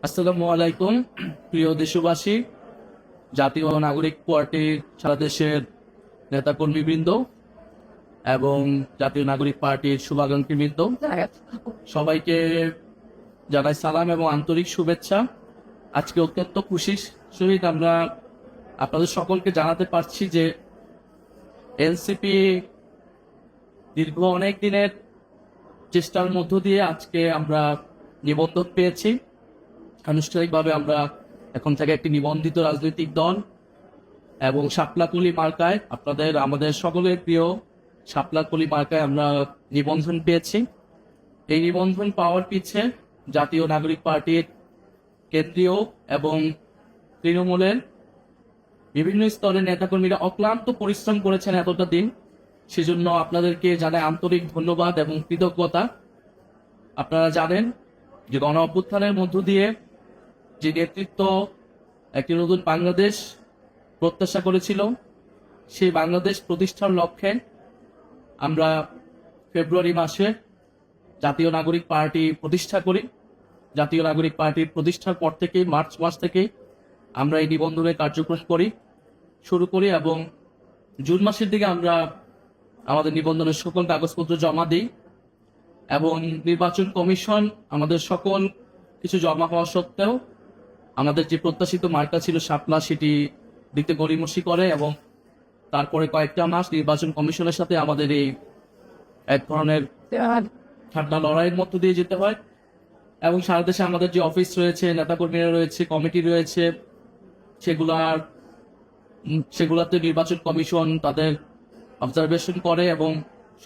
আসসালামু আলাইকুম। প্রিয় দেশবাসী, জাতীয় নাগরিক পার্টির সারা দেশের নেতাকর্মীবৃন্দ এবং জাতীয় নাগরিক পার্টির শুভাকাঙ্ক্ষীবৃন্দ সবাইকে জানাই সালাম এবং আন্তরিক শুভেচ্ছা। আজকে অত্যন্ত খুশির সহিত আমরা আপনাদের সকলকে জানাতে পারছি যে এনসিপি দীর্ঘ অনেক দিনের চেষ্টার মধ্য দিয়ে আজকে আমরা নিবন্ধন পেয়েছি। আনুষ্ঠানিকভাবে আমরা এখন থেকে একটি নিবন্ধিত রাজনৈতিক দল এবং শাপলাকলি মার্কায় আমাদের সকলের প্রিয় শাপলাকলি মার্কায় আমরা নিবন্ধন পেয়েছি। এই নিবন্ধন পাওয়ার পিছে জাতীয় নাগরিক পার্টির কেন্দ্রীয় এবং তৃণমূলের বিভিন্ন স্তরের নেতাকর্মীরা অক্লান্ত পরিশ্রম করেছেন এতটা দিন। সেজন্য আপনাদেরকে জানাই আন্তরিক ধন্যবাদ এবং কৃতজ্ঞতা। আপনারা জানেন যে গণ অভ্যুত্থানের মধ্য দিয়ে যে নেতৃত্ব একটি নতুন বাংলাদেশ প্রত্যাশা করেছিল, সেই বাংলাদেশ প্রতিষ্ঠার লক্ষ্যে আমরা ফেব্রুয়ারি মাসে জাতীয় নাগরিক পার্টি প্রতিষ্ঠা করি। জাতীয় নাগরিক পার্টির প্রতিষ্ঠার পর থেকেই মার্চ মাস থেকেই আমরা এই নিবন্ধনের কার্যক্রম শুরু করি এবং জুন মাসের দিকে আমরা আমাদের নিবন্ধনের সকল কাগজপত্র জমা দিই এবং নির্বাচন কমিশন আমাদের সকল কিছু জমা হওয়া সত্ত্বেও আমাদের যে প্রত্যাশিত মার্কা ছিল শাপলা, সেটি দিতে গড়িমসি করে এবং তারপরে কয়েকটা মাস নির্বাচন কমিশনের সাথে আমাদের এই এক ধরনের ঠান্ডা লড়াইয়ের মধ্য দিয়ে যেতে হয় এবং সারা দেশে আমাদের যে অফিস রয়েছে, নেতাকর্মীরা রয়েছে, কমিটি রয়েছে, সেগুলাতে নির্বাচন কমিশন তাদের অবজারভেশন করে এবং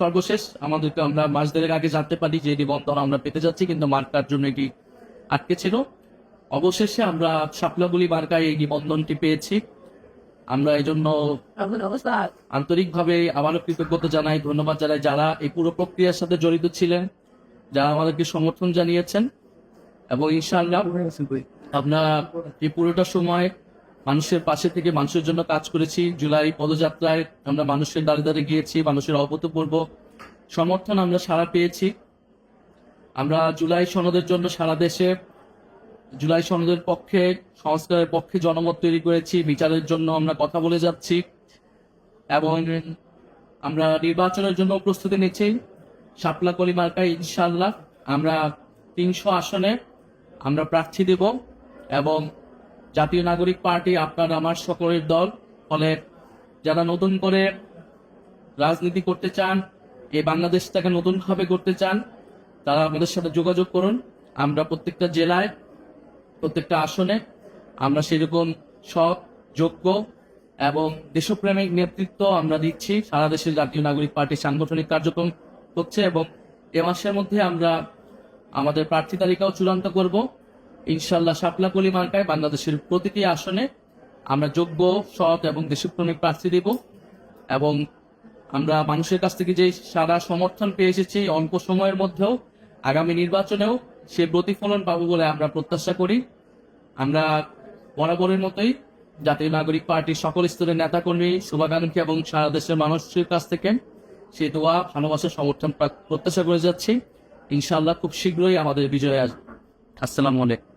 সর্বশেষ আমাদেরকে আমরা মাস দেড়েক আগে জানতে পারি যে নিবন্ধন আমরা পেতে যাচ্ছি, কিন্তু মার্কার জন্য এটি আটকে ছিল। অবশেষে আমরা শাপলাগুলি মার্কায় এই নিবন্ধনটি পেয়েছি। আমরা এই জন্য আন্তরিকভাবে আবারও কৃতজ্ঞতা জানাই, ধন্যবাদ জানাই যারা এই পুরো প্রক্রিয়ার সাথে জড়িত ছিলেন, যারা আমাদেরকে সমর্থন জানিয়েছেন এবং ইনশাআল্লাহ আমরা এই পুরোটা সময় মানুষের পাশে থেকে মানুষের জন্য কাজ করেছি। জুলাই পদযাত্রায় আমরা মানুষের দ্বারে দ্বারে গিয়েছি, মানুষের অভূতপূর্ব সমর্থন আমরা সারা পেয়েছি। আমরা জুলাই সনদের জন্য সারা দেশে জুলাই সনদের পক্ষে, সংস্কারের পক্ষে জনমত তৈরি করেছি, বিচারের জন্য আমরা কথা বলে যাচ্ছি এবং আমরা নির্বাচনের জন্য প্রস্তুতি নিচ্ছি। শাপলাকলি মার্কায় ইনশাআল্লাহ আমরা 300 আসনে আমরা প্রার্থী দেব এবং জাতীয় নাগরিক পার্টি আপনার আমার সকলের দল। ফলে যারা নতুন করে রাজনীতি করতে চান, এই বাংলাদেশটাকে নতুনভাবে করতে চান, তারা আমাদের সাথে যোগাযোগ করুন। আমরা প্রত্যেকটা জেলায়, প্রত্যেকটা আসনে আমরা সেরকম সৎ, যোগ্য এবং দেশপ্রেমিক নেতৃত্ব আমরা দিচ্ছি। সারা দেশে জাতীয় নাগরিক পার্টির সাংগঠনিক কার্যক্রম হচ্ছে এবং এ মাসের মধ্যে আমরা আমাদের প্রার্থী তালিকাও চূড়ান্ত করব ইনশাআল্লাহ। শাপলাকলি মার্কায় বাংলাদেশের প্রতিটি আসনে আমরা যোগ্য, সৎ এবং দেশপ্রেমিক প্রার্থী দেব এবং আমরা মানুষের কাছ থেকে যে সারা সমর্থন পেয়ে এসেছি অল্প সময়ের মধ্যেও আগামী নির্বাচনেও সে প্রতিফলন পাবো বলে আমরা প্রত্যাশা করি। আমরা বরাবরের মতোই জাতীয় নাগরিক পার্টির সকল স্তরের নেতাকর্মী, শুভাকাঙ্ক্ষী এবং সারা দেশের মানুষের কাছ থেকে সে দোয়া, ভালোবাসা, সমর্থন প্রত্যাশা করে যাচ্ছি। ইনশাআল্লাহ খুব শীঘ্রই আমাদের বিজয় আসবে। আসসালামু আলাইকুম।